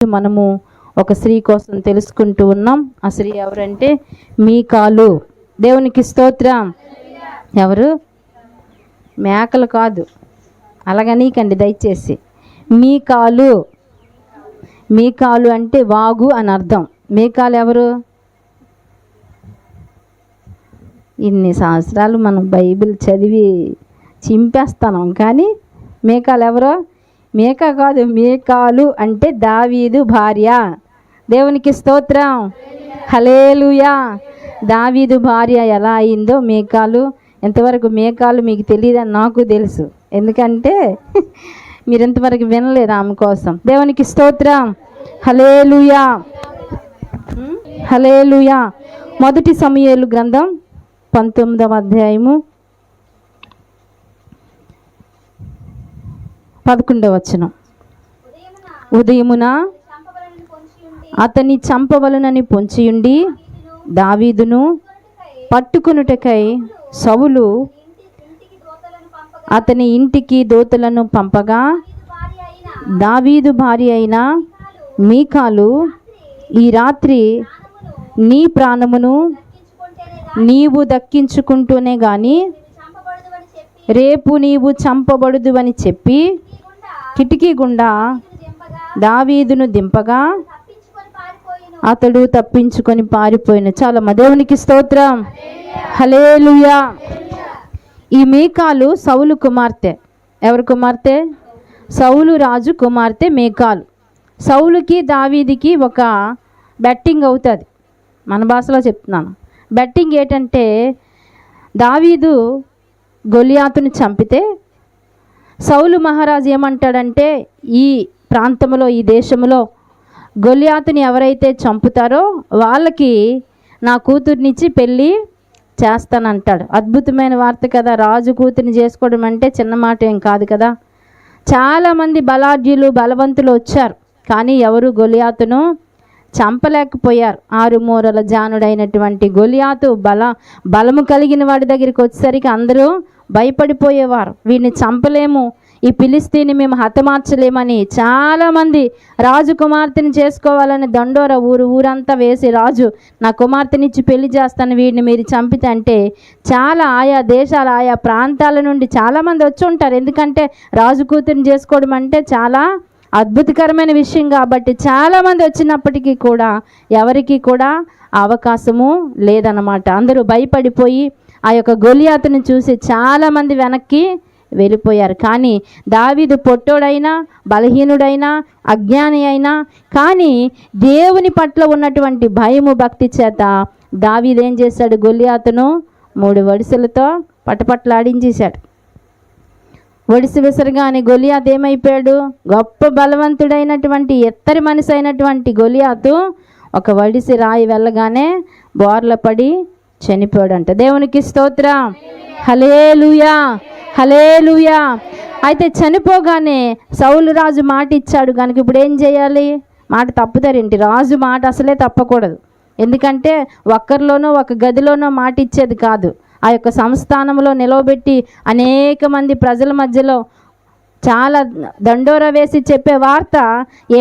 మనము ఒక స్త్రీ కోసం తెలుసుకుంటూ ఉన్నాం. ఆ స్త్రీ ఎవరంటే మీకాలు. దేవునికి స్తోత్రం. ఎవరు? మేకలు కాదు, అలాగనీకండి దయచేసి. మీకాలు. మీకాలు అంటే వాగు అని అర్థం. మీకాలు ఎవరు? ఇన్ని సంవత్సరాలు మనం బైబిల్ చదివి చింపేస్తాం, కానీ మీకాలు ఎవరో? మేక కాదు, మీకాలు అంటే దావీదు భార్య. దేవునికి స్తోత్రం. హల్లెలూయా. దావీదు భార్య ఎలా అయిందో మీకాలు. ఎంతవరకు మీకాలు మీకు తెలియదని నాకు తెలుసు, ఎందుకంటే మీరు ఎంతవరకు వినలేదు ఆమె కోసం. దేవునికి స్తోత్రం. హల్లెలూయా, హల్లెలూయా. మొదటి సమూయేలు గ్రంథం 19వ అధ్యాయము 11వ వచనం. ఉదయమున అతని చంపవలనని పొంచియుండి దావీదును పట్టుకొనుటకై సౌలు అతని ఇంటికి దూతలను పంపగా, దావీదు భార్య అయిన మీకాలు, ఈ రాత్రి నీ ప్రాణమును నీవు దక్కించుకుంటూనే గాని రేపు నీవు చంపబడుదు అని చెప్పి కిటికీ గుండా దావీదును దింపగా అతడు తప్పించుకొని పారిపోయిన. చాలమ్మ, దేవునికి స్తోత్రం. హల్లెలూయా. ఈ మీకాలు సౌలు కుమార్తె. ఎవరి కుమార్తె? సౌలు రాజు కుమార్తె మీకాలు. సౌలుకి దావీదికి ఒక బెట్టింగ్ అవుతుంది. మన భాషలో చెప్తున్నాను. బెట్టింగ్ ఏంటంటే, దావీదు గొలియాతుని చంపితే సౌలు మహారాజు ఏమంటాడంటే, ఈ ప్రాంతంలో, ఈ దేశంలో గొలియాతుని ఎవరైతే చంపుతారో వాళ్ళకి నా కూతుర్నిచ్చి పెళ్ళి చేస్తానంటాడు. అద్భుతమైన వార్త కదా. రాజు కూతుర్ని చేసుకోవడం అంటే చిన్న మాట ఏం కాదు కదా. చాలామంది బలాఢ్యులు, బలవంతులు వచ్చారు, కానీ ఎవరు గొలియాతును చంపలేకపోయారు. 6 మూరల జానుడైనటువంటి గొలియాతు బలము కలిగిన వాడి దగ్గరికి వచ్చేసరికి అందరూ భయపడిపోయేవారు. వీడిని చంపలేము, ఈ ఫిలిస్తీని మేము హతమార్చలేమని చాలామంది రాజు కుమార్తెని చేసుకోవాలని దండోర ఊరంతా వేసి, రాజు నా కుమార్తెనిచ్చి పెళ్లి చేస్తాను, వీడిని మీరు చంపితే అంటే చాలా ఆయా దేశాల, ఆయా ప్రాంతాల నుండి చాలామంది వచ్చి ఉంటారు. ఎందుకంటే రాజు కూతురిని చేసుకోవడం అంటే చాలా అద్భుతకరమైన విషయం కాబట్టి చాలామంది వచ్చినప్పటికీ కూడా ఎవరికి కూడా అవకాశము లేదన్నమాట. అందరూ భయపడిపోయి ఆ యొక్క గొలియాతును చూసి చాలామంది వెనక్కి వెళ్ళిపోయారు. కానీ దావీదు పొట్టోడైనా, బలహీనుడైనా, అజ్ఞాని అయినా, కానీ దేవుని పట్ల ఉన్నటువంటి భయము, భక్తి చేత దావీదు ఏం చేశాడు? గొలియాతును 3 వడిసెలతో పటపట్లాడించేశాడు. ఒడిసి విసరగానే గొలియాతు ఏమైపోయాడు? గొప్ప బలవంతుడైనటువంటి ఎత్తరి మనిషి అయినటువంటి గొలియాతు ఒక వడిసి రాయి వెళ్ళగానే బోర్ల పడి చనిపోయాడంట. దేవునికి స్తోత్రం. హల్లెలూయా, హల్లెలూయా. అయితే చనిపోగానే సౌలు రాజు మాట ఇచ్చాడు కనుక ఇప్పుడు ఏం చేయాలి? మాట తప్పుతారేంటి? రాజు మాట అసలే తప్పకూడదు. ఎందుకంటే ఒక్కరిలోనో ఒక గదిలోనో మాట ఇచ్చేది కాదు. ఆ యొక్క సంస్థానంలో నిలవబెట్టి అనేక మంది ప్రజల మధ్యలో చాలా దండోర వేసి చెప్పే వార్త,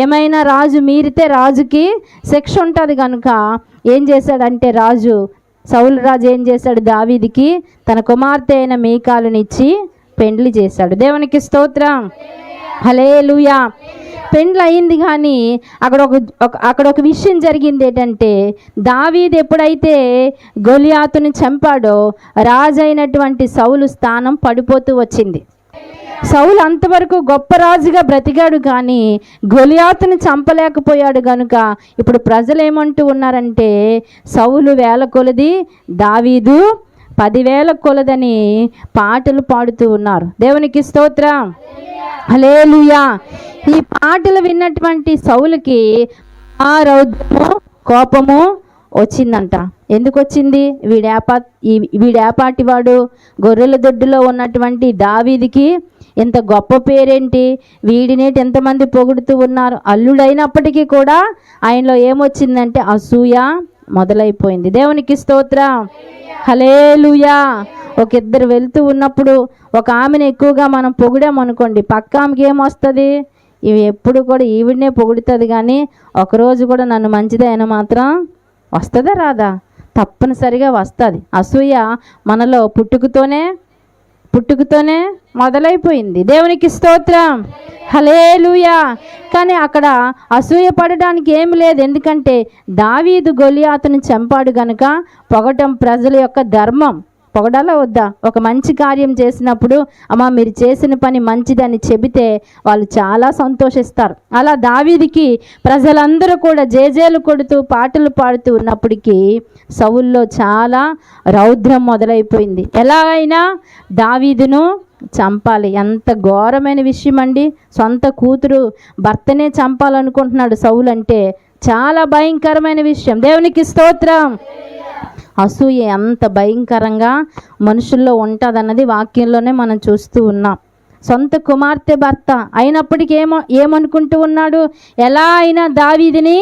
ఏమైనా రాజు మీరితే రాజుకి శిక్ష ఉంటుంది కనుక ఏం చేశాడంటే సౌలు రాజు ఏం చేశాడు? దావీదికి తన కుమార్తె అయిన మీకాలునిచ్చి పెండ్లి చేశాడు. దేవునికి స్తోత్రం. హల్లెలూయా. పెండ్లి అయింది, కానీ అక్కడ ఒక విషయం జరిగింది. ఏంటంటే, దావీదు ఎప్పుడైతే గొలియాతుని చంపాడో రాజు అయినటువంటి సౌలు స్థానం పడిపోతూ వచ్చింది. సౌలు అంతవరకు గొప్ప రాజుగా బ్రతికాడు, కానీ గొలియాతుని చంపలేకపోయాడు కనుక ఇప్పుడు ప్రజలు ఏమంటూ ఉన్నారంటే, సౌలు 1000 కొలది, దావీదు 10,000 కొలదని పాటలు పాడుతూ ఉన్నారు. దేవునికి స్తోత్రం. హల్లెలూయా. ఈ పాటలు విన్నటువంటి సౌలుకి ఆ రౌద్రము, కోపము వచ్చిందంట. ఎందుకు వచ్చింది? వీడేపాటి వాడు? గొర్రెల దొడ్డులో ఉన్నటువంటి దావీదికి ఎంత గొప్ప పేరేంటి? వీడినేటి ఎంతమంది పొగుడుతూ ఉన్నారు. అల్లుడైనప్పటికీ కూడా ఆయనలో ఏమొచ్చిందంటే అసూయ మొదలైపోయింది. దేవునికి స్తోత్రం. హల్లెలూయా. ఒక ఇద్దరు వెళ్తూ ఉన్నప్పుడు ఒక ఆమెను ఎక్కువగా మనం పొగిడామనుకోండి, పక్క ఆమెకి ఏమొస్తుంది? ఇవి ఎప్పుడు కూడా ఈవిడనే పొగుడుతుంది, కానీ ఒకరోజు కూడా నన్ను మంచిదైనా మాత్రం వస్తుందా రాదా? తప్పనిసరిగా వస్తుంది. అసూయ మనలో పుట్టుకతోనే మొదలైపోయింది. దేవునికి స్తోత్రం, హల్లెలూయా. కానీ అక్కడ అసూయ పడడానికి ఏమి లేదు. ఎందుకంటే దావీదు గొలియాతును చంపాడు గనుక పొగటం ప్రజల యొక్క ధర్మం. పొగడాలా వద్దా? ఒక మంచి కార్యం చేసినప్పుడు అమ్మ మీరు చేసిన పని మంచిదని చెబితే వాళ్ళు చాలా సంతోషిస్తారు. అలా దావీదుకి ప్రజలందరూ కూడా జేజేలు కొడుతూ పాటలు పాడుతూ ఉన్నప్పటికీ సౌల్లో చాలా రౌద్రం మొదలైపోయింది. ఎలా అయినా దావీదును చంపాలి. ఎంత ఘోరమైన విషయం అండి. సొంత కూతురు భర్తనే చంపాలనుకుంటున్నాడు సౌలు అంటే చాలా భయంకరమైన విషయం. దేవునికి స్తోత్రం. అసూయ ఎంత భయంకరంగా మనుషుల్లో ఉంటుందన్నది వాక్యంలోనే మనం చూస్తూ ఉన్నాం. సొంత కుమార్తె భర్త అయినప్పటికీ ఏమనుకుంటూ ఉన్నాడు? ఎలా అయినా దావీదుని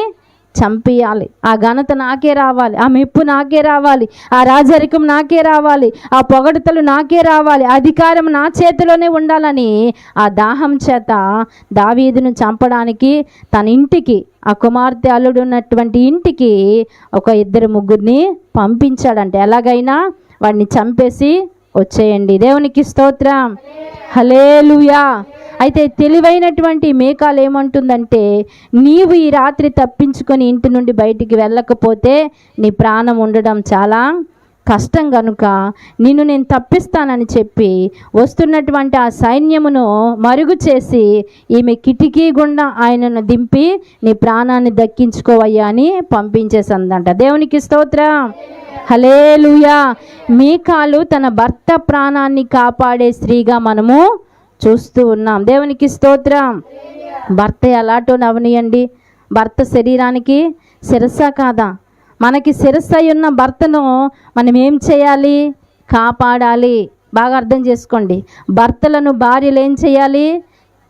చంపేయాలి, ఆ ఘనత నాకే రావాలి, ఆ మెప్పు నాకే రావాలి, ఆ రాజరికం నాకే రావాలి, ఆ పొగడతలు నాకే రావాలి, అధికారం నా చేతిలోనే ఉండాలని ఆ దాహం చేత దావీదును చంపడానికి తన ఇంటికి, ఆ కుమార్తె అల్లుడు ఉన్నటువంటి ఇంటికి ఒక 2-3 పంపించాడంట. ఎలాగైనా వాడిని చంపేసి వచ్చేయండి. దేవునికి స్తోత్రం, హల్లెలూయా. అయితే తెలివైనటువంటి మీకాలు ఏమంటుందంటే, నీవు ఈ రాత్రి తప్పించుకొని ఇంటి నుండి బయటికి వెళ్ళకపోతే నీ ప్రాణం ఉండడం చాలా కష్టం కనుక నిన్ను నేను తప్పిస్తానని చెప్పి వస్తున్నటువంటి ఆ సైన్యమును మరుగు చేసి ఈమె కిటికీ గుండా ఆయనను దింపి నీ ప్రాణాన్ని దక్కించుకోవయ్యా అని పంపించేసిందంట. దేవునికి స్తోత్రం, హల్లెలూయా. మీకాలు తన భర్త ప్రాణాన్ని కాపాడే స్త్రీగా మనము చూస్తూ ఉన్నాం. దేవునికి స్తోత్రం. భర్త ఎలాటో నవనీయండి. భర్త శరీరానికి శిరస్సా కాదా? మనకి శిరస్సై ఉన్న భర్తను మనం ఏం చేయాలి? కాపాడాలి. బాగా అర్థం చేసుకోండి. భర్తలను భార్యలు ఏం చేయాలి?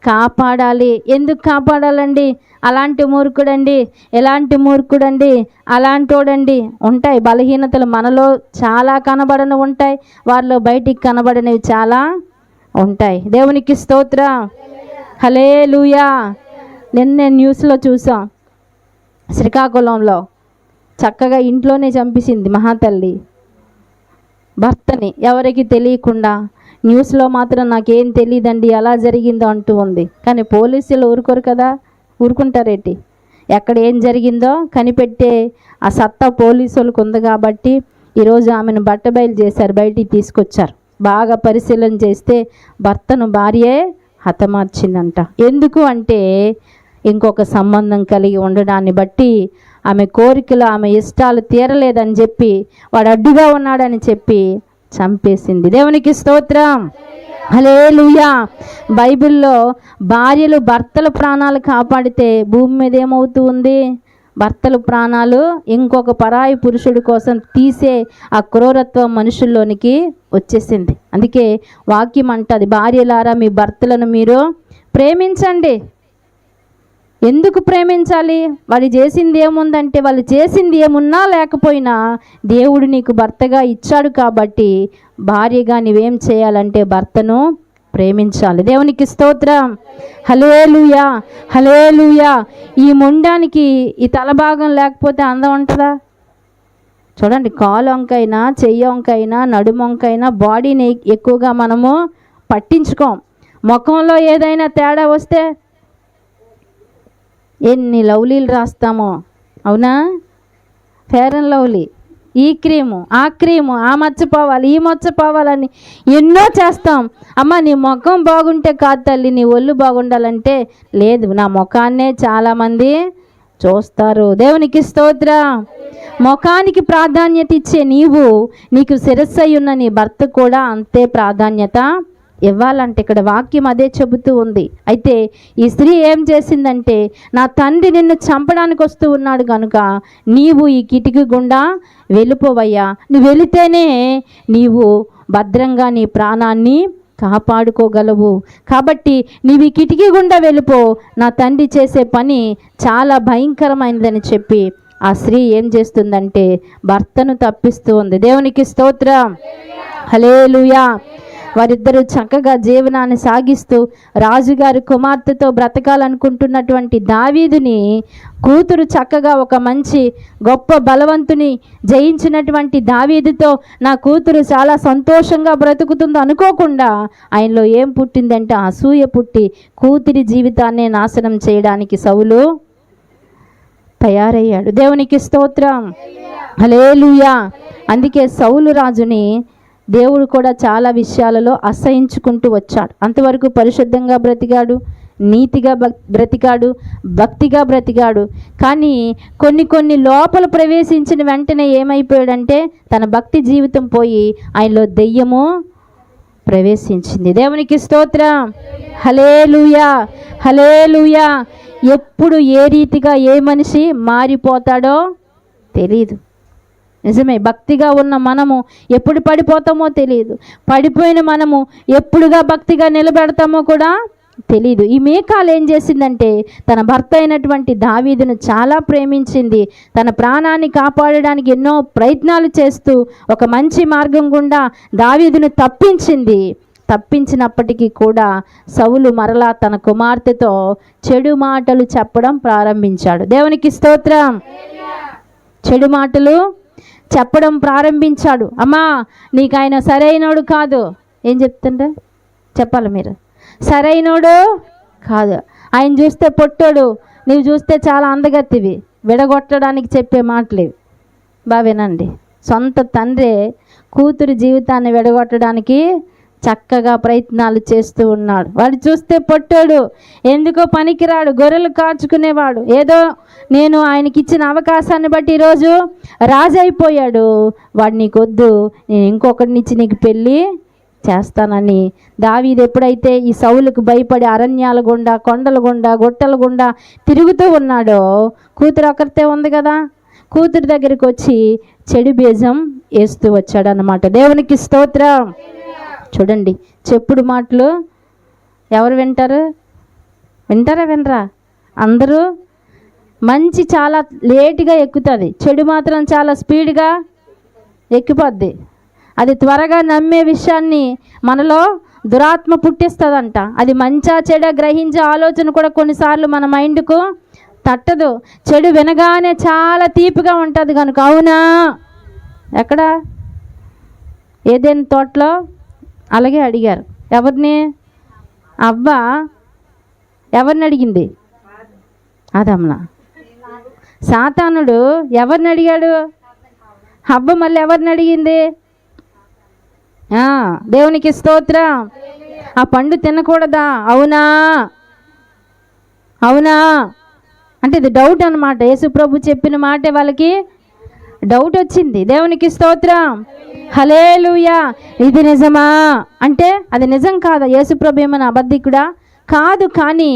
కాపాడాలి. ఎందుకు కాపాడాలండి? అలాంటి మూర్ఖుడండి, ఎలాంటి మూర్ఖుడండి, అలాంటోడండి ఉంటాయి. బలహీనతలు మనలో చాలా కనబడని ఉంటాయి, వారిలో బయటికి కనబడనివి చాలా ఉంటాయి. దేవునికి స్తోత్రం, హల్లెలూయా. నిన్న న్యూస్లో చూసాం, శ్రీకాకుళంలో చక్కగా ఇంట్లోనే చంపేసింది మహాతల్లి భర్తని, ఎవరికి తెలియకుండా. న్యూస్లో మాత్రం నాకేం తెలియదండి ఎలా జరిగిందో అంటూ ఉంది. కానీ పోలీసులు ఊరుకోరు కదా, ఊరుకుంటారేంటి? ఎక్కడ ఏం జరిగిందో కనిపెట్టే ఆ సత్తా పోలీసులకు ఉంది కాబట్టి ఈరోజు ఆమెను బట్టబయలు చేశారు, బయటికి తీసుకొచ్చారు. బాగా పరిశీలన చేస్తే భర్తను భార్యే హతమార్చిందంట. ఎందుకు అంటే ఇంకొక సంబంధం కలిగి ఉండడాన్ని బట్టి ఆమె కోరికలు, ఆమె ఇష్టాలు తీరలేదని చెప్పి, వాడు అడ్డుగా ఉన్నాడని చెప్పి చంపేసింది. దేవునికి స్తోత్రం, హల్లెలూయా. బైబిల్లో భార్యలు భర్తల ప్రాణాలు కాపాడితే భూమి మీద ఏమవుతూ ఉంది? భర్తల ప్రాణాలు ఇంకొక పరాయి పురుషుడి కోసం తీసే ఆ క్రూరత్వం మనుషుల్లోనికి వచ్చేసింది. అందుకే వాక్యం అంటది, భార్యలారా మీ భర్తలను మీరు ప్రేమించండి. ఎందుకు ప్రేమించాలి? వాళ్ళు చేసింది ఏముందంటే, వాళ్ళు చేసింది ఏమున్నా లేకపోయినా దేవుడు నీకు భర్తగా ఇచ్చాడు కాబట్టి భార్యగా నువ్వేం చేయాలంటే భర్తను ప్రేమించాలి. దేవునికి స్తోత్రం, హల్లెలూయా, హల్లెలూయా. ఈ మొండానికి ఈ తలభాగం లేకపోతే అందం ఉంటుందా? చూడండి, కాలు వంకైనా, చెయ్యి వంకైనా, నడుము వంకైనా బాడీని ఎక్కువగా మనము పట్టించుకోం. ముఖంలో ఏదైనా తేడా వస్తే ఎన్ని లవ్లీలు రాస్తామో, అవునా? ఫెయిర్ అండ్ లవ్లీ, ఈ క్రీము, ఆ క్రీము, ఆ మచ్చ పోవాలి, ఈ మచ్చ పోవాలని ఎన్నో చేస్తాం. అమ్మ నీ ముఖం బాగుంటే కాదు తల్లి, నీ ఒళ్ళు బాగుండాలంటే లేదు. నా ముఖాన్నే చాలామంది చూస్తారు. దేవునికి స్తోత్రం. ముఖానికి ప్రాధాన్యత ఇచ్చే నీకు శిరస్సై ఉన్న నీ భర్త కూడా అంతే ప్రాధాన్యత ఇవ్వాలంటే ఇక్కడ వాక్యం అదే చెబుతూ ఉంది. అయితే ఈ స్త్రీ ఏం చేసిందంటే, నా తండ్రి నిన్ను చంపడానికి వస్తూ ఉన్నాడు కనుక నీవు ఈ కిటికీ గుండా వెళ్ళిపోవయ్యా, నువ్వు వెళితేనే నీవు భద్రంగా నీ ప్రాణాన్ని కాపాడుకోగలవు. కాబట్టి నీవు ఈ కిటికీ గుండా వెళ్ళిపో, నా తండ్రి చేసే పని చాలా భయంకరమైనదని చెప్పి ఆ స్త్రీ ఏం చేస్తుందంటే భర్తను తప్పిస్తూ ఉంది. దేవునికి స్తోత్రం, హల్లెలూయా. వారిద్దరూ చక్కగా జీవనాన్ని సాగిస్తూ రాజుగారి కుమార్తెతో బ్రతకాలనుకుంటున్నటువంటి దావీదుని కూతురు చక్కగా ఒక మంచి గొప్ప బలవంతుని జయించినటువంటి దావీదుతో నా కూతురు చాలా సంతోషంగా బ్రతుకుతుంది అనుకోకుండా ఆయనలో ఏం పుట్టిందంటే అసూయ పుట్టి కూతురి జీవితాన్ని నాశనం చేయడానికి సౌలు తయారయ్యాడు. దేవునికి స్తోత్రం, హల్లెలూయా. అందుకే సౌలు రాజుని దేవుడు కూడా చాలా విషయాలలో అసహించుకుంటూ వచ్చాడు. అంతవరకు పరిశుద్ధంగా బ్రతికాడు, నీతిగా బ్రతికాడు, భక్తిగా బ్రతికాడు. కానీ కొన్ని లోపల ప్రవేశించిన వెంటనే ఏమైపోయాడంటే తన భక్తి జీవితం పోయి ఆయనలో దెయ్యము ప్రవేశించింది. దేవునికి స్తోత్రం, హల్లెలూయా, హల్లెలూయా. ఎప్పుడు ఏ రీతిగా ఏ మనిషి మారిపోతాడో తెలియదు. నిజమే, భక్తిగా ఉన్న మనము ఎప్పుడు పడిపోతామో తెలియదు, పడిపోయిన మనము ఎప్పుడుగా భక్తిగా నిలబెడతామో కూడా తెలీదు. ఈ మీకాలు ఏం చేసిందంటే తన భర్త అయినటువంటి దావీదును చాలా ప్రేమించింది. తన ప్రాణాన్ని కాపాడడానికి ఎన్నో ప్రయత్నాలు చేస్తూ ఒక మంచి మార్గం గుండా దావీదును తప్పించినప్పటికీ కూడా సౌలు మరలా తన కుమార్తెతో చెడు మాటలు చెప్పడం ప్రారంభించాడు. దేవునికి స్తోత్రం. చెడు మాటలు చెప్పడం ప్రారంభించాడు. అమ్మా, నీకు ఆయన సరైనోడు కాదు. ఏం చెప్తుండే చెప్పాలి మీరు? సరైనోడు కాదు. ఆయన చూస్తే పొట్టోడు, నీవు చూస్తే చాలా అందగత్తివి. విడగొట్టడానికి చెప్పే మాటలు బావేనండి. సొంత తండ్రి కూతురు జీవితాన్ని విడగొట్టడానికి చక్కగా ప్రయత్నాలు చేస్తూ ఉన్నాడు. వాడు చూస్తే పొట్టోడు, ఎందుకో పనికిరాడు, గొర్రెలు కాచుకునేవాడు. ఏదో నేను ఆయనకి ఇచ్చిన అవకాశాన్ని బట్టి ఈరోజు రాజు అయిపోయాడు. వాడు నీకొద్దు, నేను ఇంకొకటినిచ్చి నీకు పెళ్ళి చేస్తానని దావీదు ఎప్పుడైతే ఈ సౌలుకు భయపడి అరణ్యాల గుండా, కొండల గుండా, గుట్టల గుండా తిరుగుతూ ఉన్నాడో, కూతురు ఒకరితే ఉంది కదా, కూతురు దగ్గరికి వచ్చి చెడు బీజం వేస్తూ వచ్చాడు అన్నమాట. దేవునికి స్తోత్రం. చూడండి, చెప్పుడు మాటలు ఎవరు వింటారు? వినరా? అందరూ. మంచి చాలా లేటుగా ఎక్కుతుంది, చెడు మాత్రం చాలా స్పీడ్గా ఎక్కిపోద్ది. అది త్వరగా నమ్మే విషయాన్ని మనలో దురాత్మ పుట్టిస్తుందంట. అది మంచా చెడా గ్రహించే ఆలోచన కూడా కొన్నిసార్లు మన మైండ్కు తట్టదు. చెడు వినగానే చాలా తీపిగా ఉంటుంది కనుక. అవునా? ఎక్కడ? ఏదైనా తోటలో అలాగే అడిగారు. ఎవరిని? అవ్వ ఎవరిని అడిగింది? అదమ్మ. సాతానుడు ఎవరిని అడిగాడు? అవ్వ మళ్ళీ ఎవరిని అడిగింది? దేవునికి స్తోత్రం. ఆ పండు తినకూడదా? అవునా అవునా అంటే ఇది డౌట్ అనమాట. యేసుప్రభు చెప్పిన మాటే వాళ్ళకి డౌట్ వచ్చింది. దేవునికి స్తోత్రం, హల్లెలూయా. ఇది నిజమా అంటే అది నిజం కాదా? యేసుప్రభు ఏమైనా అబద్ధికుడా? కాదు. కానీ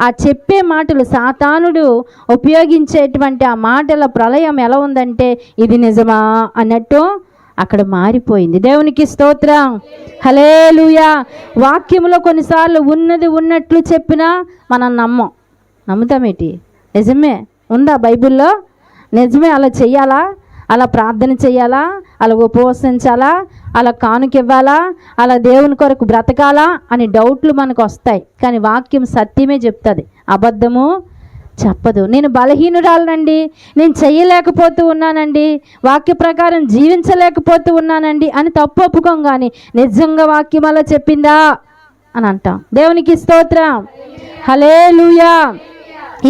ఆ చెప్పే మాటలు, సాతానుడు ఉపయోగించేటువంటి ఆ మాటల ప్రళయం ఎలా ఉందంటే ఇది నిజమా అన్నట్టు అక్కడ మారిపోయింది. దేవునికి స్తోత్రం, హల్లెలూయా. వాక్యంలో కొన్నిసార్లు ఉన్నది ఉన్నట్లు చెప్పినా మనం నమ్ముతామేంటి? నిజమే ఉందా బైబిల్లో? నిజమే అలా చెయ్యాలా? అలా ప్రార్థన చేయాలా? అలా ఉపవసించాలా? అలా కానుకివ్వాలా? అలా దేవుని కొరకు బ్రతకాలా అని డౌట్లు మనకు వస్తాయి. కానీ వాక్యం సత్యమే చెప్తుంది, అబద్ధము చెప్పదు. నేను బలహీనురాలనండి, నేను చెయ్యలేకపోతూ ఉన్నానండి, వాక్య ప్రకారం జీవించలేకపోతూ ఉన్నానండి అని తప్పు ఒప్పుకోం. కానీ నిజంగా వాక్యం అలా చెప్పిందా అని అంటాం. దేవునికి స్తోత్రం, హల్లెలూయా.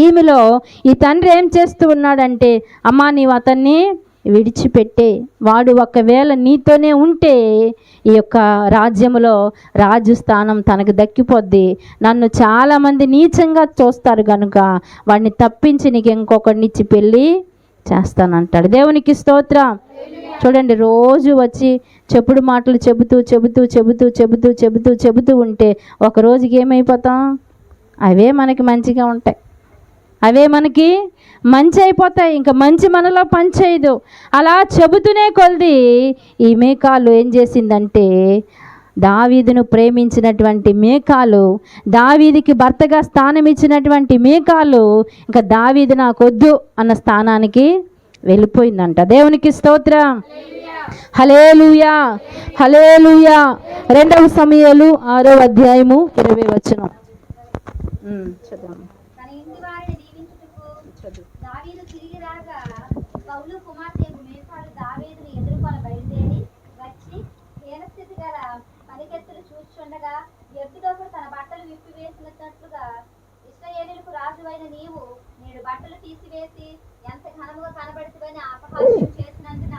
ఈమెలో ఈ తండ్రి ఏం చేస్తూ ఉన్నాడంటే, అమ్మా నీవు అతన్ని విడిచిపెట్టే, వాడు ఒకవేళ నీతోనే ఉంటే ఈ యొక్క రాజ్యములో రాజు స్థానం తనకు దక్కిపోద్ది, నన్ను చాలామంది నీచంగా చూస్తారు కనుక వాడిని తప్పించి నీకు ఇంకొకడినిచ్చి పెళ్ళి చేస్తానంటాడు. దేవునికి స్తోత్రం. చూడండి, రోజు వచ్చి చెప్పుడు మాటలు చెబుతూ ఉంటే ఒక రోజుకి ఏమైపోతాం? అవే మనకి మంచిగా ఉంటాయి, అవే మనకి మంచి అయిపోతాయి. ఇంకా మంచి మనలో పనిచేయదు. అలా చెబుతూనే కొలిది ఈ మీకాలు ఏం చేసిందంటే, దావీదును ప్రేమించినటువంటి మీకాలు, దావీదుకి భర్తగా స్థానం ఇచ్చినటువంటి మీకాలు ఇంకా దావీదు నాకొద్దు అన్న స్థానానికి వెళ్ళిపోయిందంట. దేవునికి స్తోత్రం, హల్లెలూయా, హల్లెలూయా. 2 సమూయేలు 6వ అధ్యాయము 20వ వచనం. చదువు. తన ఇంటి వారిని దీవించుటకు దావీదు తిరిగి రాగా సౌలు కుమార్తెకు మీకాలు దావీదుని ఎదుర్కొన బయలుదేరి వచ్చి హీనస్థితి గల పనికెత్తులు చూచుచుండగా ఎద్దుడొకడు తన బట్టలు విప్పివేసినట్లుగా ఇశ్రాయేలీయులకు రాజువైన నీవు నేడు బట్టలు తీసివేసి ఎంత ఘనముగా కనబడుతువని అపహాస్యం చేసినందున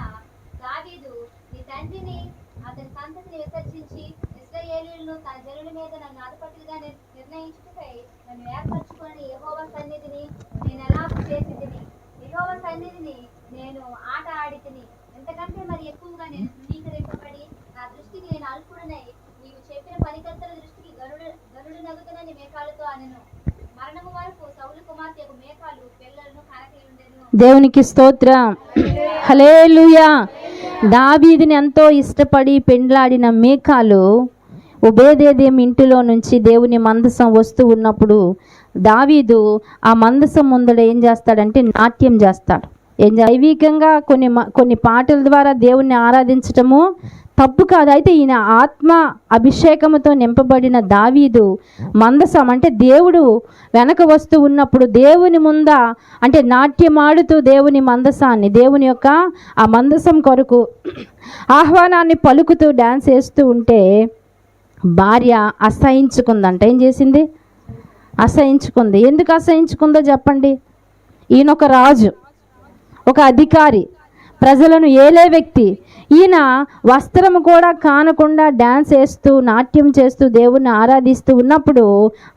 దావీదు నీ తండ్రిని అతని సంతతిని విసర్జించి ఇశ్రాయేలీయులను తన జనుల మీద నన్ను అధిపతులుగా నిర్ణయించుటకై నన్ను ఏర్పరచుకొని యెహోవా సన్నిధిని నేను ఎలాగూ చేసితిని, యెహోవా సన్నిధిని నేను ఆట ఆడితిని. ఎంతకంటే మరి ఎక్కువగా నేను ధృవీకరింపబడి నా దృష్టికి నేను అల్పుడనై నీవు చెప్పిన పనికత్తెల దృష్టికి గనుడు నగుతునని మీకాలుతో అనెను. మరణము వరకు సౌలు కుమార్తెకు మీకాలు పిల్లలను కనకయుండెను. దేవునికి స్తోత్రం. హల్లెలూయా. దావీదుని ఎంతో ఇష్టపడి పెండ్లాడిన మీకాలు ఒబేదెదోము ఇంటిలో నుంచి దేవుని మందసం వస్తూ ఉన్నప్పుడు దావీదు ఆ మందసం ముందర ఏం చేస్తాడంటే నాట్యం చేస్తాడు. దైవికంగా కొన్ని పాటల ద్వారా దేవుణ్ణి ఆరాధించటము తప్పు కాదు. అయితే ఈయన ఆత్మ అభిషేకముతో నింపబడిన దావీదు మందసం అంటే దేవుడు వెనక వస్తూ ఉన్నప్పుడు దేవుని ముంద అంటే నాట్యమాడుతూ దేవుని మందసాన్ని దేవుని యొక్క ఆ మందసం కొరకు ఆహ్వానాన్ని పలుకుతూ డ్యాన్స్ వేస్తూ ఉంటే భార్య అసహించుకుందంట. ఏం చేసింది? అసహించుకుంది. ఎందుకు అసహించుకుందో చెప్పండి. ఈయన ఒక రాజు, ఒక అధికారి, ప్రజలను ఏలే వ్యక్తి. ఈయన వస్త్రము కూడా కానకుండా డ్యాన్స్ వేస్తూ నాట్యం చేస్తూ దేవుణ్ణి ఆరాధిస్తూ ఉన్నప్పుడు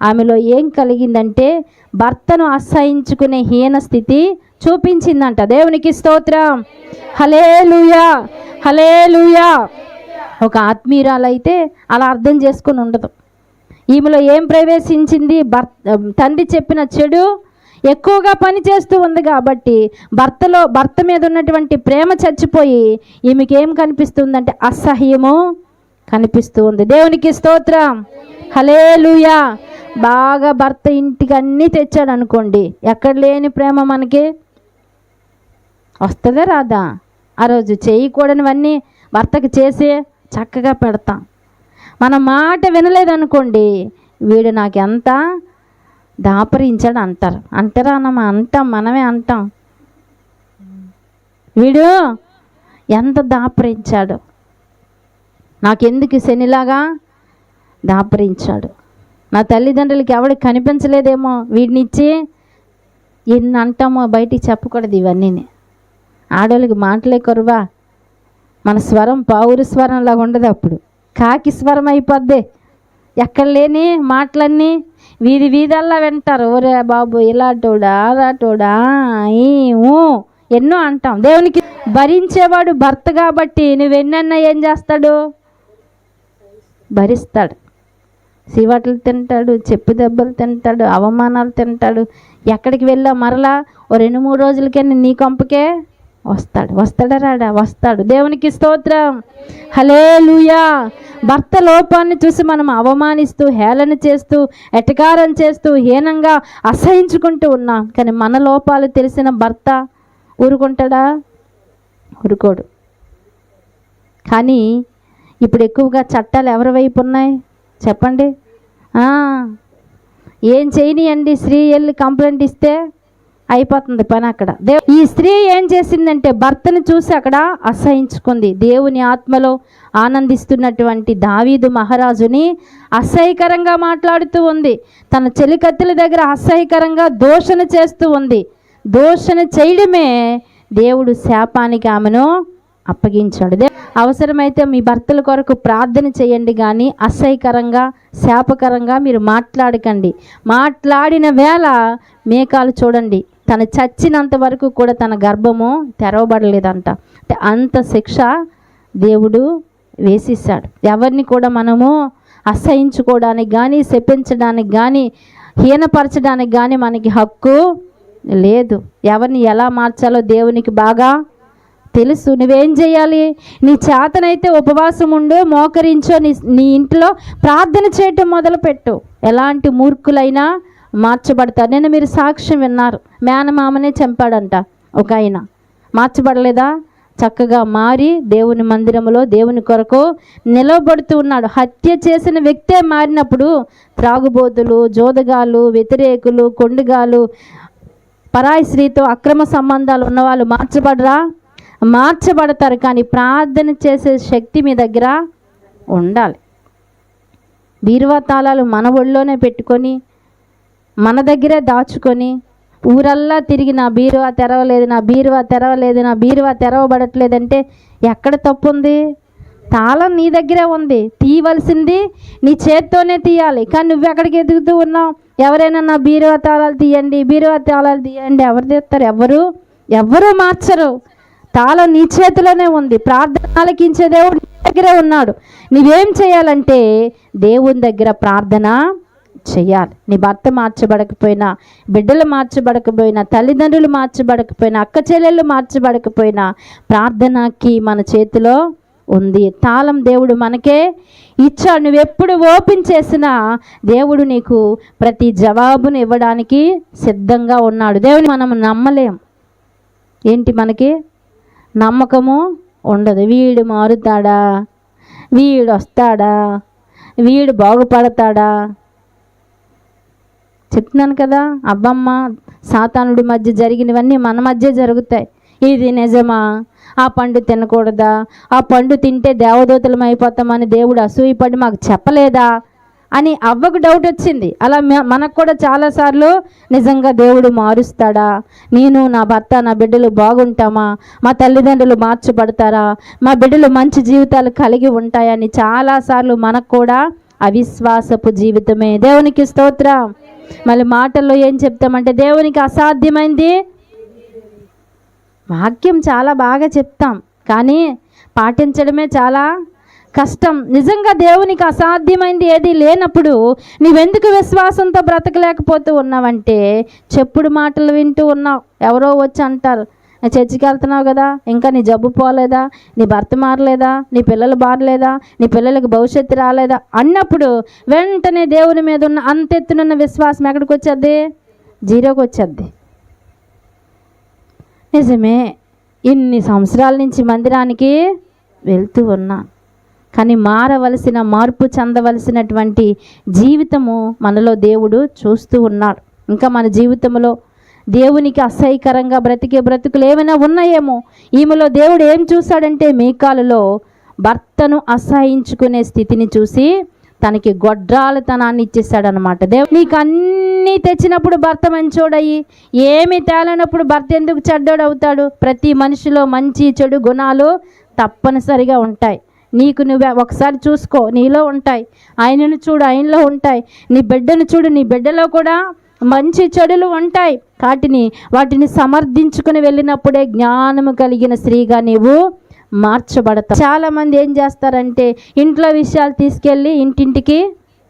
ఆమెలో ఏం కలిగిందంటే భర్తను అసహించుకునే హీన స్థితి చూపించిందంట. దేవునికి స్తోత్రం. హల్లెలూయా, హల్లెలూయా. ఒక ఆత్మీయురాలైతే అలా అర్థం చేసుకుని ఉండదు. ఈమెలో ఏం ప్రవేశించింది? తండ్రి చెప్పిన చెడు ఎక్కువగా పని చేస్తూ ఉంది కాబట్టి భర్త మీద ఉన్నటువంటి ప్రేమ చచ్చిపోయి ఈమెకి ఏం కనిపిస్తుందంటే అసహ్యము కనిపిస్తూ ఉంది. దేవునికి స్తోత్రం. హల్లెలూయా. బాగా భర్త ఇంటికి అన్నీ తెచ్చాడు అనుకోండి, ఎక్కడ లేని ప్రేమ మనకి వస్తుందా రాదా? ఆ రోజు చేయకూడనివన్నీ భర్తకి చేసి చక్కగా పెడతాం. మన మాట వినలేదనుకోండి, వీడు నాకు ఎంత దాపరించాడు అంటారా అన్నమా? అంటాం, మనమే అంటాం. వీడు ఎంత దాపరించాడు, నాకెందుకు శనిలాగా దాపరించాడు, నా తల్లిదండ్రులకి ఎవరికి కనిపించలేదేమో వీడినిచ్చి ఎన్ని అంటామో బయటికి చెప్పకూడదు. ఇవన్నీ ఆడవాళ్ళకి మాటలే కరువా. మన స్వరం పావురు స్వరంలాగా ఉండదు, అప్పుడు కాకి స్వరం అయిపోద్ది. ఎక్కడ లేని మాటలన్నీ వీధల్లా వింటారు. ఓరే బాబు ఇలాటోడా అలాటోడా ఎన్నో అంటాం. దేవునికి భరించేవాడు భర్త కాబట్టి నువ్వెన్నన్నా ఏం చేస్తాడు? భరిస్తాడు. సివట్లు తింటాడు, చెప్పు దెబ్బలు తింటాడు, అవమానాలు తింటాడు. ఎక్కడికి వెళ్ళా మరలా 2-3 రోజులకే నీ కొంపకే వస్తాడా రాడా? వస్తాడు. దేవునికి స్తోత్రం. హల్లెలూయా. భర్త లోపాన్ని చూసి మనం అవమానిస్తూ హేళన చేస్తూ ఎటకారం చేస్తూ హీనంగా అసహించుకుంటూ ఉన్నాం. కానీ మన లోపాలు తెలిసిన భర్త ఊరుకుంటాడా? ఊరుకోడు. కానీ ఇప్పుడు ఎక్కువగా చట్టాలు ఎవరి వైపు ఉన్నాయి చెప్పండి? ఏం చేయనియండి, స్త్రీ వెళ్ళి కంప్లైంట్ ఇస్తే అయిపోతుంది పని అక్కడ. ఈ స్త్రీ ఏం చేసిందంటే భర్తను చూసి అక్కడ అసహించుకుంది. దేవుని ఆత్మలో ఆనందిస్తున్నటువంటి దావీదు మహారాజుని అసహ్యకరంగా మాట్లాడుతూ ఉంది. తన చెలికత్తెల దగ్గర అసహ్యకరంగా దూషణ చేస్తూ ఉంది. దూషణ చేయడమే దేవుడు శాపానికి ఆమెను అప్పగించాడు. అవసరమైతే మీ భర్తల కొరకు ప్రార్థన చేయండి, కానీ అసహ్యకరంగా శాపకరంగా మీరు మాట్లాడకండి. మాట్లాడిన వేళ మీకాలు చూడండి, తను చచ్చినంత వరకు కూడా తన గర్భము తెరవబడలేదంట. అంటే అంత శిక్ష దేవుడు వేసేసాడు. ఎవరిని కూడా మనము అసహించుకోవడానికి కానీ శపించడానికి కానీ హీనపరచడానికి కానీ మనకి హక్కు లేదు. ఎవరిని ఎలా మార్చాలో దేవునికి బాగా తెలుసు. నువ్వేం చేయాలి? నీ చేతనైతే ఉపవాసం ఉండు, మోకరించో, నీ ఇంట్లో ప్రార్థన చేయటం మొదలుపెట్టు. ఎలాంటి మూర్ఖులైనా మార్చబడతారు. నేను మీరు సాక్ష్యం విన్నారు, మేనమామనే చంపాడంట ఒక ఆయన. మార్చబడలేదా? చక్కగా మారి దేవుని మందిరంలో దేవుని కొరకు నిలవబడుతూ ఉన్నాడు. హత్య చేసిన వ్యక్తే మారినప్పుడు త్రాగుబోతులు, జోదగాళ్ళు, వ్యతిరేకులు, కొండుగాలు, పరాయి స్త్రీతో అక్రమ సంబంధాలు ఉన్నవాళ్ళు మార్చబడతారు. కానీ ప్రార్థన చేసే శక్తి మీ దగ్గర ఉండాలి. బీరువా తాళాలు మన ఒళ్ళోనే పెట్టుకొని మన దగ్గరే దాచుకొని ఊరల్లా తిరిగి నా బీరువా తెరవలేదు, నా బీరువా తెరవలేదు, నా బీరువా తెరవబడట్లేదంటే ఎక్కడ తప్పు ఉంది? తాళం నీ దగ్గరే ఉంది, తీయవలసింది నీ చేత్తోనే తీయాలి. కానీ నువ్వు ఎక్కడికి ఎదుగుతూ ఉన్నావు? ఎవరైనా నా బీరువా తాళాలు తీయండి, బీరువా తాళాలు తీయండి, ఎవరు తీస్తారు? ఎవరు మార్చరు. తాళం నీ చేతిలోనే ఉంది. ప్రార్థన ఆలకించే దేవుడు నీ దగ్గరే ఉన్నాడు. నువ్వేం చేయాలంటే దేవుని దగ్గర ప్రార్థన చెయ్యాలి. నీ భర్త మార్చబడకపోయినా, బిడ్డలు మార్చబడకపోయినా, తల్లిదండ్రులు మార్చబడకపోయినా, అక్క చెల్లెళ్ళు మార్చబడకపోయినా ప్రార్థనకి మన చేతిలో ఉంది. తాళం దేవుడు మనకే ఇచ్చాడు. నువ్వెప్పుడు ఓపెన్ చేసినా దేవుడు నీకు ప్రతి జవాబును ఇవ్వడానికి సిద్ధంగా ఉన్నాడు. దేవుని మనం నమ్మలేం. ఏంటి, మనకి నమ్మకము ఉండదు. వీడు మారుతాడా, వీడు వస్తాడా, వీడు బాగుపడతాడా? చెప్తున్నాను కదా, అబ్బమ్మ సాతానుడి మధ్య జరిగినవన్నీ మన మధ్య జరుగుతాయి. ఇది నిజమా? ఆ పండు తినకూడదా? ఆ పండు తింటే దేవదూతలం అయిపోతామని దేవుడు అసూయపడి మాకు చెప్పలేదా అని అవ్వకు డౌట్ వచ్చింది. అలా మనకు కూడా చాలాసార్లు నిజంగా దేవుడు మారుస్తాడా? నేను, నా భర్త, నా బిడ్డలు బాగుంటామా? మా తల్లిదండ్రులు మార్చబడతారా? మా బిడ్డలు మంచి జీవితాలు కలిగి ఉంటాయని చాలాసార్లు మనకు కూడా అవిశ్వాసపు జీవితమే. దేవునికి స్తోత్రం. మళ్ళీ మాటల్లో ఏం చెప్తామంటే దేవునికి అసాధ్యమైంది. వాక్యం చాలా బాగా చెప్తాం, కానీ పాటించడమే చాలా కష్టం. నిజంగా దేవునికి అసాధ్యమైంది ఏది లేనప్పుడు నీవెందుకు విశ్వాసంతో బ్రతకలేకపోతూ ఉన్నావంటే చెప్పుడు మాటలు వింటూ ఉన్నావు. ఎవరో వచ్చి అంటారు, చర్చికి వెళ్తున్నావు కదా, ఇంకా నీ జబ్బు పోలేదా, నీ భర్త మారలేదా, నీ పిల్లలు మారలేదా, నీ పిల్లలకు భవిష్యత్తు రాలేదా అన్నప్పుడు వెంటనే దేవుని మీద ఉన్న అంతెత్తునున్న విశ్వాసం ఎక్కడికి వచ్చేద్ది? జీరోకి వచ్చేద్ది. నిజమే, ఇన్ని సంవత్సరాల నుంచి మందిరానికి వెళ్తూ ఉన్నాను, కానీ మార్పు చెందవలసినటువంటి జీవితము మనలో దేవుడు చూస్తూ ఉన్నాడు. ఇంకా మన జీవితంలో దేవునికి అసహ్యకరంగా బ్రతికే బ్రతుకులు ఏమైనా ఉన్నాయేమో. ఈమెలో దేవుడు ఏం చూశాడంటే మీకాలులో భర్తను అసహించుకునే స్థితిని చూసి తనకి గొడ్రాలతనాన్ని ఇచ్చేసాడనమాట. దేవుడు నీకు అన్నీ తెచ్చినప్పుడు భర్త మంచోడయ్యి, ఏమి తేలనప్పుడు భర్త ఎందుకు చెడ్డోడు అవుతాడు? ప్రతి మనిషిలో మంచి చెడు గుణాలు తప్పనిసరిగా ఉంటాయి. నీకు నువ్వు ఒకసారి చూసుకో, నీలో ఉంటాయి. ఆయనను చూడు, ఆయనలో ఉంటాయి. నీ బిడ్డను చూడు, నీ బిడ్డలో కూడా మంచి చెడులు ఉంటాయి. వాటిని సమర్థించుకుని వెళ్ళినప్పుడే జ్ఞానము కలిగిన స్త్రీగా నీవు మార్చబడతావు. చాలామంది ఏం చేస్తారంటే ఇంట్లో విషయాలు తీసుకెళ్ళి ఇంటింటికి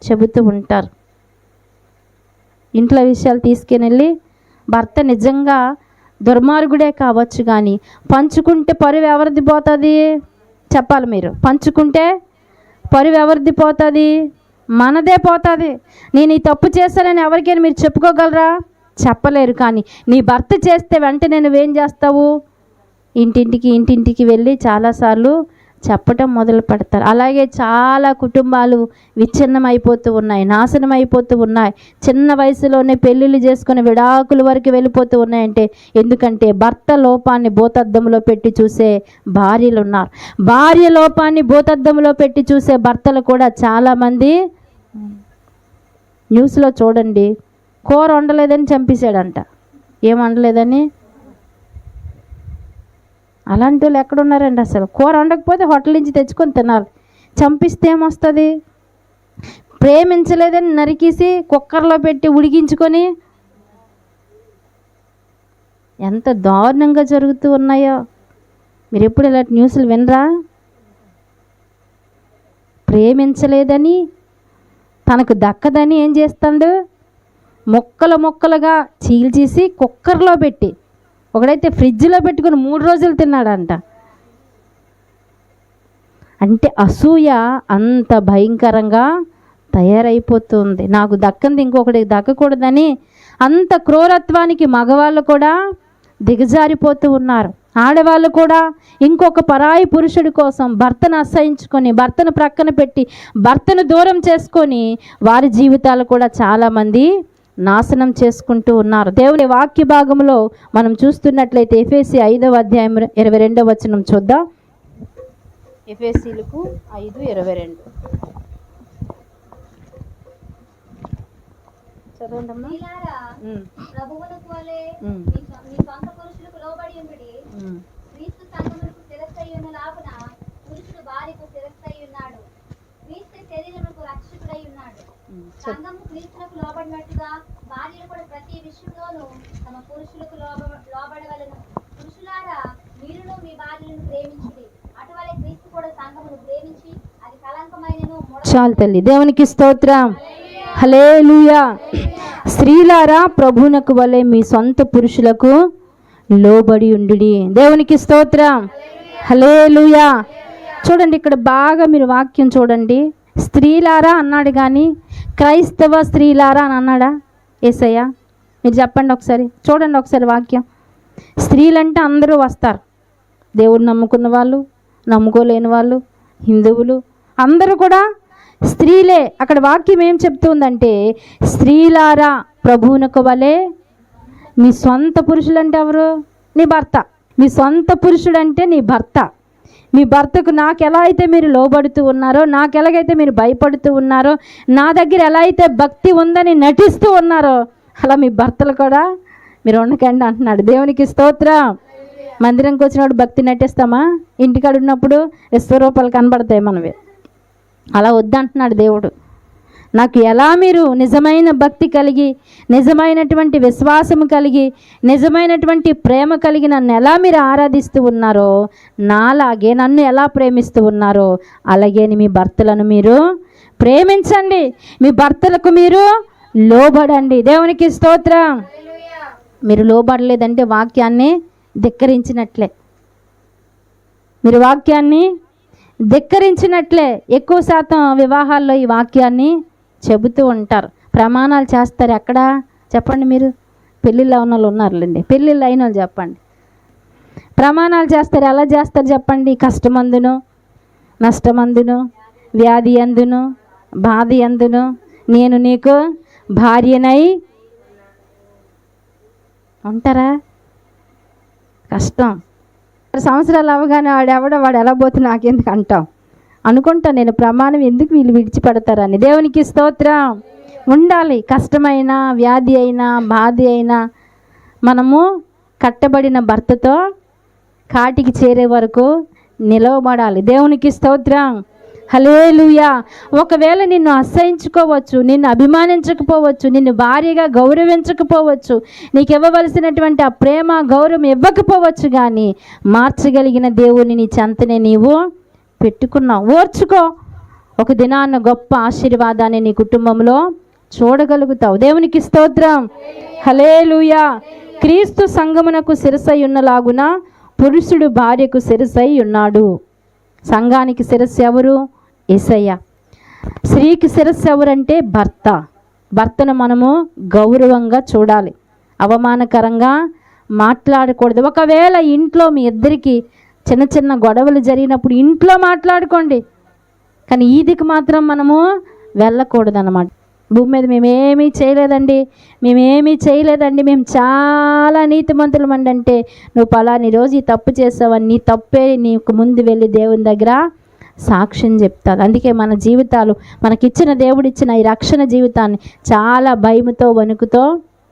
చెబుతూ ఉంటారు. ఇంట్లో విషయాలు తీసుకెళ్ళి భర్త నిజంగా దుర్మార్గుడే కావచ్చు, కానీ పంచుకుంటే పరువు ఎవరిది పోతుంది? చెప్పాలి మీరు. పంచుకుంటే పరువు ఎవరిది పోతుంది? మనదే పోతుంది. నేను ఈ తప్పు చేశానని ఎవరికైనా మీరు చెప్పుకోగలరా? చెప్పలేరు. కానీ నీ భర్త చేస్తే వెంటనే నువ్వేం చేస్తావు? ఇంటింటికి వెళ్ళి చాలాసార్లు చెప్పటం మొదలు పెడతారు. అలాగే చాలా కుటుంబాలు విచ్ఛిన్నం అయిపోతూ ఉన్నాయి, నాశనం అయిపోతూ ఉన్నాయి. చిన్న వయసులోనే పెళ్ళిళ్ళు చేసుకుని విడాకుల వరకు వెళ్ళిపోతూ ఉన్నాయంటే ఎందుకంటే భర్త లోపాన్ని భూతద్దంలో పెట్టి చూసే భార్యలు ఉన్నారు. భార్య లోపాన్ని భూతద్దంలో పెట్టి చూసే భర్తలు కూడా చాలామంది. న్యూస్లో చూడండి, కూర వండలేదని చంపేశాడంట. ఏం వండలేదని? అలాంటి వాళ్ళు ఎక్కడున్నారండి? అసలు కూర వండకపోతే హోటల్ నుంచి తెచ్చుకొని తినాలి. చంపిస్తే ఏమొస్తుంది? ప్రేమించలేదని నరికేసి కుక్కర్లో పెట్టి ఉడికించుకొని ఎంత దారుణంగా జరుగుతూ ఉన్నాయో. మీరు ఎప్పుడు ఇలాంటి న్యూస్లు వినరా? ప్రేమించలేదని, తనకు దక్కదని ఏం చేస్తాడు? ముక్కలుగా చీల్చేసి కుక్కర్లో పెట్టి, ఒకడైతే ఫ్రిడ్జ్లో పెట్టుకుని 3 రోజులు తిన్నాడంట. అంటే అసూయ అంత భయంకరంగా తయారైపోతుంది. నాకు దక్కంది ఇంకొకటికి దక్కకూడదని అంత క్రూరత్వానికి మగవాళ్ళు కూడా దిగజారిపోతూ ఉన్నారు. ఆడవాళ్ళు కూడా ఇంకొక పరాయి పురుషుడి కోసం భర్తను అసహించుకొని, భర్తను ప్రక్కన పెట్టి, భర్తను దూరం చేసుకొని వారి జీవితాలు కూడా చాలామంది నాశనం చేసుకుంటూ ఉన్నారు. దేవుని వాక్య భాగంలో మనం చూస్తున్నట్లయితే ఎఫెసీ 5వ అధ్యాయం 22వ వచనం చూద్దాం. ఎఫెసీలకు 5:22 చదవండమ్మా. స్త్రీలారా, ప్రభువునకు వలె మీ సొంత పురుషులకు లోబడి ఉండుడి. క్రీస్తు సంఘమునకు శిరస్సై ఉన్నలాగున పురుషుడు భార్యకు శిరస్సై ఉన్నాడు. క్రీస్తు శరీరమునకు రక్షకుడై ఉన్నాడు. సంఘము క్రీస్తునకు లోబడినట్టుగా భార్యలు కూడా ప్రతి విషయంలోనూ తమ పురుషులకు లోబడవలెను. పురుషులారా, మీరును మీ భార్యలను ప్రేమించుడి. అటువలే క్రీస్తు కూడా సంఘమును ప్రేమించి అది కళంకమైనను చాలు తల్లి. దేవునికి స్తోత్రం. హల్లెలూయా. స్త్రీలారా, ప్రభువునకు వలె మీ సొంత పురుషులకు లోబడి ఉండుడి. దేవునికి స్తోత్రం. హల్లెలూయా. చూడండి, ఇక్కడ బాగా మీరు వాక్యం చూడండి. స్త్రీలారా అన్నాడు కానీ క్రైస్తవ స్త్రీలారా అని అన్నాడా యేసయ్య? మీరు చెప్పండి ఒకసారి, చూడండి ఒకసారి వాక్యం. స్త్రీలంటే అందరూ వస్తారు. దేవుడు నమ్ముకున్న వాళ్ళు, నమ్ముకోలేని వాళ్ళు, హిందువులు అందరూ కూడా స్త్రీలే. అక్కడ వాక్యం ఏం చెప్తుందంటే, స్త్రీలారా ప్రభువునకు వలె మీ సొంత పురుషులు అంటే ఎవరు? నీ భర్త. మీ సొంత పురుషుడు అంటే నీ భర్త. మీ భర్తకు నాకు ఎలా అయితే మీరు లోబడుతూ ఉన్నారో, నాకు ఎలాగైతే మీరు భయపడుతూ ఉన్నారో, నా దగ్గర ఎలా అయితే భక్తి ఉందని నటిస్తూ ఉన్నారో, అలా మీ భర్తలు కూడా మీరు ఉండకండి అంటున్నాడు. దేవునికి స్తోత్రం. మందిరంకి వచ్చినప్పుడు భక్తి నటిస్తామా? ఇంటికాడ ఉన్నప్పుడు విశ్వరూపాలు కనబడతాయి మనవి. అలా వద్దంటున్నాడు దేవుడు. నాకు ఎలా మీరు నిజమైన భక్తి కలిగి, నిజమైనటువంటి విశ్వాసము కలిగి, నిజమైనటువంటి ప్రేమ కలిగి నన్ను ఎలా మీరు ఆరాధిస్తూ ఉన్నారో, నాలాగే నన్ను ఎలా ప్రేమిస్తూ ఉన్నారో అలాగే మీ భర్తలను మీరు ప్రేమించండి. మీ భర్తలకు మీరు లోబడండి. దేవునికి స్తోత్రం. మీరు లోబడలేదంటే వాక్యాన్ని ధిక్కరించినట్లే. మీరు వాక్యాన్ని ధిక్కరించినట్లే. ఎక్కువ శాతం వివాహాల్లో ఈ వాక్యాన్ని చెబుతూ ఉంటారు, ప్రమాణాలు చేస్తారు. ఎక్కడ చెప్పండి? మీరు పెళ్ళిళ్ళు అయిన వాళ్ళు ఉన్నారులేండి, పెళ్ళిళ్ళు అయిన వాళ్ళు చెప్పండి. ప్రమాణాలు చేస్తారు. ఎలా చేస్తారు చెప్పండి? కష్టమందును, నష్టమందును, వ్యాధి అందును, బాధ అందును నేను నీకు భార్యనై ఉంటారా? కష్టం. సంవత్సరాలు అవగానే వాడు ఎలా పోతే నాకెందుకు అంటాం అనుకుంటా నేను. ప్రమాణం ఎందుకు వీళ్ళు విడిచిపెడతారని. దేవునికి స్తోత్రం. ఉండాలి. కష్టమైనా, వ్యాధి అయినా, బాధ అయినా మనము కట్టబడిన భర్తతో కాటికి చేరే వరకు నిలవబడాలి. దేవునికి స్తోత్రం. హల్లెలూయా. ఒకవేళ నిన్ను అసహించుకోవచ్చు, నిన్ను అభిమానించకపోవచ్చు, నిన్ను భార్యగా గౌరవించకపోవచ్చు, నీకు ఇవ్వవలసినటువంటి ఆ ప్రేమ గౌరవం ఇవ్వకపోవచ్చు, కానీ మార్చగలిగిన దేవుని నీ చెంతనే నీవు పెట్టుకున్నావు. ఓర్చుకో. ఒక దినాన్న గొప్ప ఆశీర్వాదాన్ని నీ కుటుంబంలో చూడగలుగుతావు. దేవునికి స్తోత్రం. హల్లెలూయా. క్రీస్తు సంఘమునకు శిరసై ఉన్నలాగున పురుషుడు భార్యకు శిరసై ఉన్నాడు. సంఘానికి శిరస్సు ఎవరు? యేసయ్య. స్త్రీకి శిరస్సు ఎవరంటే భర్త. భర్తను మనము గౌరవంగా చూడాలి, అవమానకరంగా మాట్లాడకూడదు. ఒకవేళ ఇంట్లో మీ ఇద్దరికి చిన్న చిన్న గొడవలు జరిగినప్పుడు ఇంట్లో మాట్లాడుకోండి, కానీ ఈదికి మాత్రం మనము వెళ్ళకూడదు అన్నమాట. భూమి మీద మేమేమీ చేయలేదండి, మేము చాలా నీతిమంతులమండి అంటే, నువ్వు పలాని రోజు ఈ తప్పు చేసావని నీ తప్పే నీకు ముందు వెళ్ళి దేవుని దగ్గర సాక్ష్యం చెప్తారు. అందుకే మన జీవితాలు, మనకిచ్చిన దేవుడిచ్చిన ఈ రక్షణ జీవితాన్ని చాలా భయముతో వణుకుతో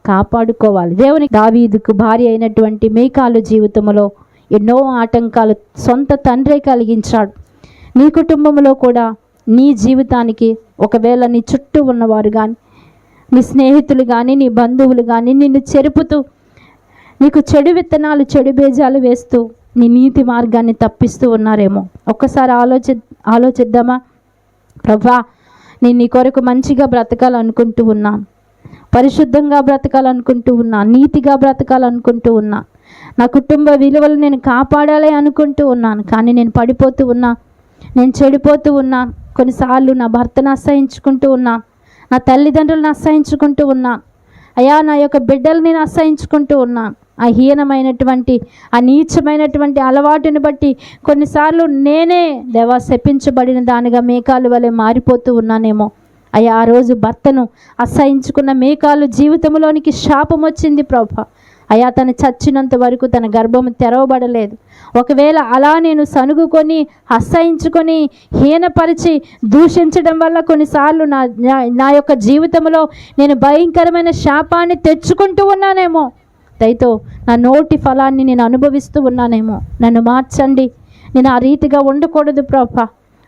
కాపాడుకోవాలి. దేవుని దావీదుకు భార్య అయినటువంటి మీకాలు జీవితంలో ఎన్నో ఆటంకాలు సొంత తండ్రి కలిగించాడు. నీ కుటుంబంలో కూడా, నీ జీవితానికి ఒకవేళ నీ చుట్టూ ఉన్నవారు కానీ, నీ స్నేహితులు కానీ, నీ బంధువులు కానీ నిన్ను చెరుపుతూ, నీకు చెడు విత్తనాలు, చెడు బీజాలు వేస్తూ నీ నీతి మార్గాన్ని తప్పిస్తూ ఉన్నారేమో. ఒక్కసారి ఆలోచిద్దామా? ప్రభా, నేను నీ కొరకు మంచిగా బ్రతకాలనుకుంటూ ఉన్నాను, పరిశుద్ధంగా బ్రతకాలనుకుంటూ ఉన్నాను, నీతిగా బ్రతకాలనుకుంటూ ఉన్నాను, నా కుటుంబ విలువలు నేను కాపాడాలి అనుకుంటూ ఉన్నాను, కానీ నేను పడిపోతూ ఉన్నా, నేను చెడిపోతూ ఉన్నాను. కొన్నిసార్లు నా భర్తను అసహించుకుంటూ ఉన్నాను, నా తల్లిదండ్రులను అసహించుకుంటూ ఉన్నాను, అయ్యా నా యొక్క బిడ్డలు నేను అసహించుకుంటూ ఉన్నాను. ఆ హీనమైనటువంటి ఆ నీచమైనటువంటి అలవాటుని బట్టి కొన్నిసార్లు నేనే దేవా శపించబడిన దానిగా మేకాలు వలె మారిపోతూ ఉన్నానేమో అయ్యా. ఆ రోజు భర్తను అసహించుకున్న మేకాలు జీవితంలోనికి శాపం వచ్చింది ప్రభా. అయ్యా, తను చచ్చినంత వరకు తన గర్భము తెరవబడలేదు. ఒకవేళ అలా నేను సనుగుకొని అసహించుకొని హీనపరిచి దూషించడం వల్ల కొన్నిసార్లు నా యొక్క జీవితంలో నేను భయంకరమైన శాపాన్ని తెచ్చుకుంటూ ఉన్నానేమో. దయతో నా నోటి ఫలాన్ని నేను అనుభవిస్తూ ఉన్నానేమో. నన్ను మార్చండి. నేను ఆ రీతిగా ఉండకూడదు ప్రభా.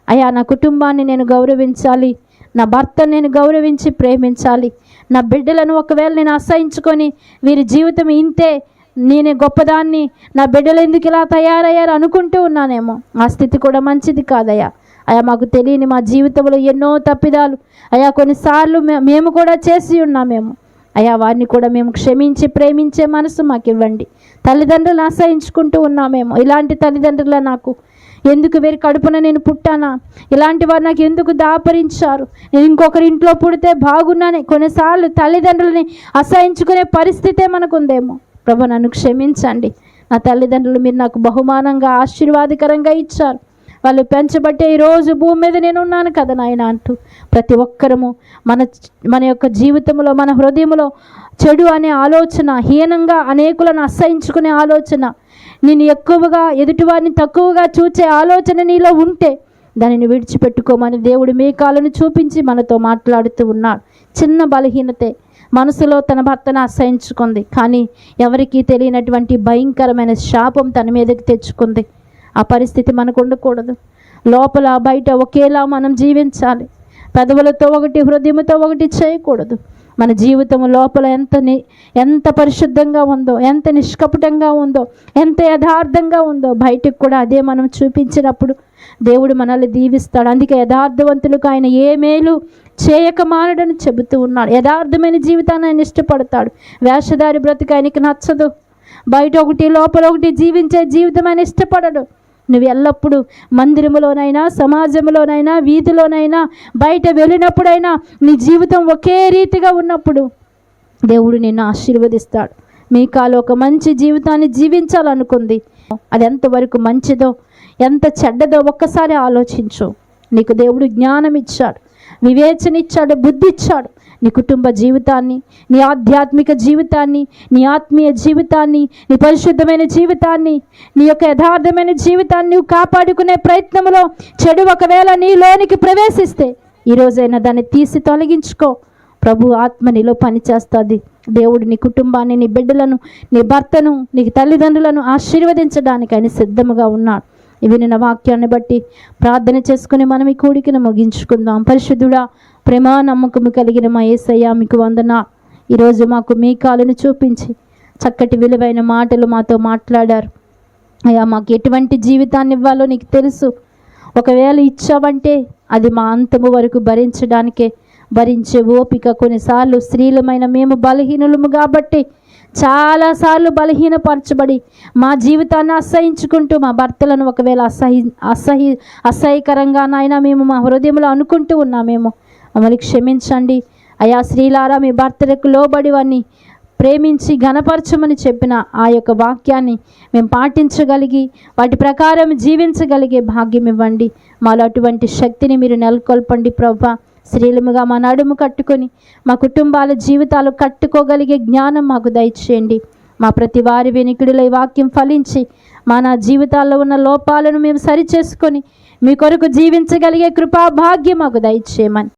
అయ్యా, నా కుటుంబాన్ని నేను గౌరవించాలి, నా భర్తను నేను గౌరవించి ప్రేమించాలి. నా బిడ్డలను ఒకవేళ నేను అసహించుకొని వీరి జీవితం ఇంతే, నేనే గొప్పదాన్ని, నా బిడ్డలు ఎందుకు ఇలా తయారయ్యారు అనుకుంటూ ఉన్నానేమో. ఆ స్థితి కూడా మంచిది కాదయ్యా. అయ్యా, మాకు తెలియని మా జీవితంలో ఎన్నో తప్పిదాలు అయ్యా కొన్నిసార్లు మేము కూడా చేసి ఉన్నామేమో. అయ్యా, వారిని కూడా మేము క్షమించి ప్రేమించే మనసు మాకు ఇవ్వండి. తల్లిదండ్రులు ఆశ్రయించుకుంటూ ఉన్నామేమో. ఇలాంటి తల్లిదండ్రుల నాకు ఎందుకు వీరి కడుపున నేను పుట్టానా, ఇలాంటి వారు నాకు ఎందుకు దాపరించారు, నేను ఇంకొకరి ఇంట్లో పుడితే బాగున్నానే. కొన్నిసార్లు తల్లిదండ్రులని అసహించుకునే పరిస్థితే మనకు ఉందేమో. ప్రభు, నన్ను క్షమించండి. నా తల్లిదండ్రులు మీరు నాకు బహుమానంగా ఆశీర్వాదకరంగా ఇచ్చారు. వాళ్ళు పెంచబట్టే ఈరోజు భూమి మీద నేను ఉన్నాను కదా నాయన అంటూ ప్రతి ఒక్కరము మన యొక్క జీవితంలో మన హృదయంలో చెడు అనే ఆలోచన, హీనంగా అనేకులను అసహించుకునే ఆలోచన, నేను ఎక్కువగా ఎదుటివారిని తక్కువగా చూచే ఆలోచన నీలో ఉంటే దానిని విడిచిపెట్టుకోమని దేవుడు మేకాలను చూపించి మనతో మాట్లాడుతూ ఉన్నాడు. చిన్న బలహీనతే, మనసులో తన భర్తను అసహించుకుంది, కానీ ఎవరికీ తెలియనటువంటి భయంకరమైన శాపం తన మీదకి తెచ్చుకుంది. ఆ పరిస్థితి మనకు ఉండకూడదు. లోపల బయట ఒకేలా మనం జీవించాలి. పెదవులతో ఒకటి, హృదయంతో ఒకటి చేయకూడదు. మన జీవితం లోపల ఎంత పరిశుద్ధంగా ఉందో, ఎంత నిష్కపటంగా ఉందో, ఎంత యథార్థంగా ఉందో బయటికి కూడా అదే మనం చూపించినప్పుడు దేవుడు మనల్ని దీవిస్తాడు. అందుకే యథార్థవంతులకు ఆయన ఏ మేలు చేయక మానడని చెబుతూ ఉన్నాడు. యథార్థమైన జీవితాన్ని ఆయన ఇష్టపడతాడు. వేషధారి బ్రతుకు ఆయనకి నచ్చదు. బయట ఒకటి లోపల ఒకటి జీవించే జీవితం ఆయన ఇష్టపడడు. నువ్వు ఎల్లప్పుడూ మందిరంలోనైనా, సమాజంలోనైనా, వీధిలోనైనా, బయట వెళ్ళినప్పుడైనా నీ జీవితం ఒకే రీతిగా ఉన్నప్పుడు దేవుడు నిన్ను ఆశీర్వదిస్తాడు. మీకాలో ఒక మంచి జీవితాన్ని జీవించాలనుకుంది. అది ఎంతవరకు మంచిదో ఎంత చెడ్డదో ఒక్కసారి ఆలోచించు. నీకు దేవుడు జ్ఞానం ఇచ్చాడు, వివేచన ఇచ్చాడు, బుద్ధి ఇచ్చాడు. నీ కుటుంబ జీవితాన్ని, నీ ఆధ్యాత్మిక జీవితాన్ని, నీ ఆత్మీయ జీవితాన్ని, నీ పరిశుద్ధమైన జీవితాన్ని, నీ యొక్క యథార్థమైన జీవితాన్ని నువ్వు కాపాడుకునే ప్రయత్నంలో చెడు ఒకవేళ నీలోనికి ప్రవేశిస్తే ఈరోజైనా దాన్ని తీసి తొలగించుకో. ప్రభు ఆత్మ నీలో పనిచేస్తుంది. దేవుడు నీ కుటుంబాన్ని, నీ బిడ్డలను, నీ భర్తను, నీ తల్లిదండ్రులను ఆశీర్వదించడానికి ఆయన సిద్ధముగా ఉన్నాడు. ఇవి నిన్న వాక్యాన్ని బట్టి ప్రార్థన చేసుకుని మనం ఈ కూడికను ముగించుకుందాం. పరిశుద్ధుడా, ప్రేమ నమ్మకము కలిగిన మా యేసయ్య, మీకు వందనా. ఈరోజు మాకు మీకాలను చూపించి చక్కటి విలువైన మాటలు మాతో మాట్లాడారు. అయ్యా, మాకు ఎటువంటి జీవితాన్ని ఇవ్వాలో నీకు తెలుసు. ఒకవేళ ఇచ్చావంటే అది మా అంతము వరకు భరించే ఓపిక. కొన్నిసార్లు స్త్రీలమైన మేము బలహీనులము కాబట్టి చాలాసార్లు బలహీనపరచబడి మా జీవితాన్ని అసహించుకుంటూ మా భర్తలను ఒకవేళ అసహ్యకరంగా నాయన మేము మా హృదయంలో అనుకుంటూ ఉన్నామేమో. మమ్మల్ని క్షమించండి అయా. స్త్రీలారా, మీ భర్తలకు లోబడి వారిని ప్రేమించి ఘనపరచమని చెప్పిన ఆ యొక్క వాక్యాన్ని మేము పాటించగలిగి వాటి ప్రకారం జీవించగలిగే భాగ్యం ఇవ్వండి. మాలో అటువంటి శక్తిని మీరు నెలకొల్పండి ప్రభా. స్త్రీలముగా మా నడుము కట్టుకొని మా కుటుంబాల జీవితాలు కట్టుకోగలిగే జ్ఞానం మాకు దయచేయండి. మా ప్రతి వారి వెనుకడిలో ఈ వాక్యం ఫలించి నా జీవితాల్లో ఉన్న లోపాలను మేము సరిచేసుకొని మీ కొరకు జీవించగలిగే కృపా భాగ్యం మాకు దయచేయమని